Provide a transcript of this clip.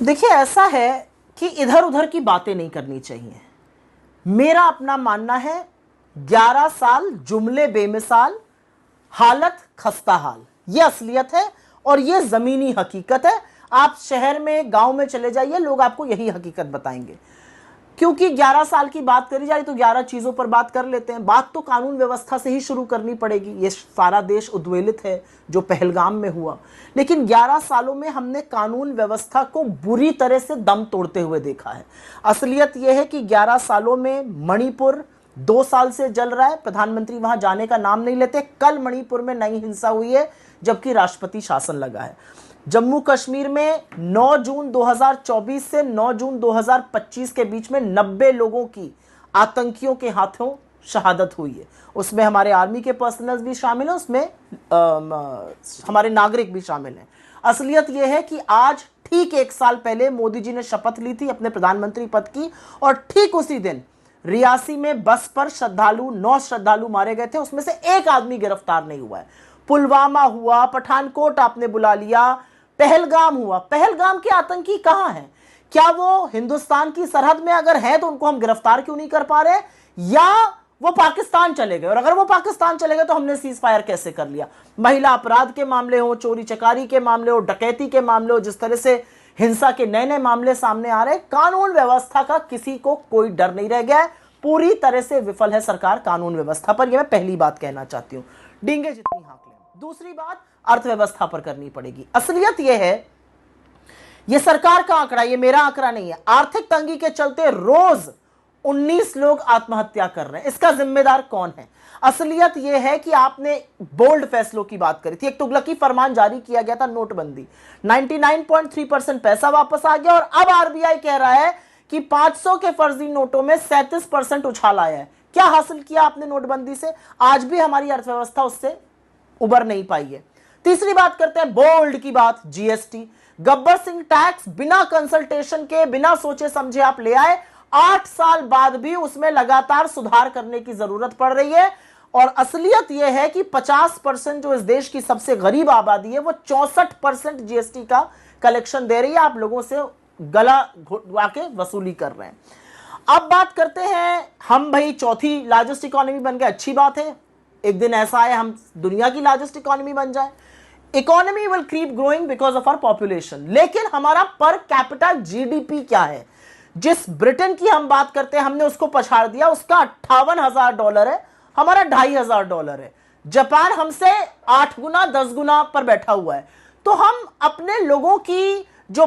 देखिए, ऐसा है कि इधर उधर की बातें नहीं करनी चाहिए। मेरा अपना मानना है 11 साल जुमले बेमिसाल, हालत खस्ता हाल, यह असलियत है और यह जमीनी हकीकत है। आप शहर में गांव में चले जाइए, लोग आपको यही हकीकत बताएंगे। क्योंकि 11 साल की बात करी जा रही तो 11 चीजों पर बात कर लेते हैं। बात तो कानून व्यवस्था से ही शुरू करनी पड़ेगी। ये सारा देश उद्वेलित है जो पहलगाम में हुआ, लेकिन 11 सालों में हमने कानून व्यवस्था को बुरी तरह से दम तोड़ते हुए देखा है। असलियत यह है कि 11 सालों में मणिपुर 2 साल से जल रहा है, प्रधानमंत्री वहां जाने का नाम नहीं लेते। कल मणिपुर में नई हिंसा हुई है जबकि राष्ट्रपति शासन लगा है। जम्मू कश्मीर में 9 जून 2024 से 9 जून 2025 के बीच में 90 लोगों की आतंकियों के हाथों शहादत हुई है। उसमें हमारे आर्मी के पर्सनल्स भी शामिल हैं, उसमें हमारे नागरिक भी शामिल हैं। असलियत यह है कि आज ठीक 1 साल पहले मोदी जी ने शपथ ली थी अपने प्रधानमंत्री पद की, और ठीक उसी दिन रियासी में बस पर 9 श्रद्धालु मारे गए थे। उसमें से एक आदमी गिरफ्तार नहीं हुआ है। पुलवामा हुआ, पठानकोट आपने बुला लिया, पहलगाम हुआ। पहलगाम के आतंकी कहां हैं? क्या वो हिंदुस्तान की सरहद में अगर है तो उनको हम गिरफ्तार क्यों नहीं कर पा रहे, या वो पाकिस्तान चले गए? और अगर वो पाकिस्तान चले गए तो हमने सीज फायर कैसे कर लिया? महिला अपराध के मामले हो, चोरी चकारी के मामले हो, डकैती के मामले हो, जिस तरह से हिंसा के नए नए मामले सामने आ रहे, कानून व्यवस्था का किसी को कोई डर नहीं रह गया है। पूरी तरह से विफल है सरकार कानून व्यवस्था पर। यह मैं पहली बात कहना चाहती हूं। डींगे जितनी हाँक लें। दूसरी बात अर्थव्यवस्था पर करनी पड़ेगी। असलियत यह है, यह सरकार का आंकड़ा, यह मेरा आंकड़ा नहीं है, आर्थिक तंगी के चलते रोज 19 लोग आत्महत्या कर रहे हैं। इसका जिम्मेदार कौन है? असलियत यह है कि आपने बोल्ड फैसलों की बात करी थी। एक तुगलकी फरमान जारी किया गया था, नोटबंदी, 99.3% पैसा वापस आ गया, और अब आरबीआई कह रहा है कि 500 के फर्जी नोटों में 37% उछाल आया है। क्या हासिल किया आपने नोटबंदी से? आज भी हमारी अर्थव्यवस्था उससे उबर नहीं पाई है। तीसरी बात करते हैं बोल्ड की बात, जीएसटी। गब्बर सिंह टैक्स बिना कंसल्टेशन के, बिना सोचे समझे आप ले आए। 8 साल बाद भी उसमें लगातार सुधार करने की जरूरत पड़ रही है। और असलियत यह है कि 50% जो इस देश की सबसे गरीब आबादी है वो 64% जीएसटी का कलेक्शन दे रही है। आप लोगों से गला घुटवा के वसूली कर रहे हैं। अब बात करते हैं, हम भाई चौथी लार्जेस्ट इकोनॉमी बन गए, अच्छी बात है। एक दिन ऐसा आए हम दुनिया की लार्जेस्ट इकोनॉमी बन जाए। Economy will keep growing because of our population, लेकिन हमारा पर कैपिटा जीडीपी क्या है? जिस ब्रिटेन की हम बात करते हैं हमने उसको पछाड़ दिया, उसका $58,000 है, हमारा $2,500 है। जापान हमसे 8 गुना 10 गुना पर बैठा हुआ है। तो हम अपने लोगों की जो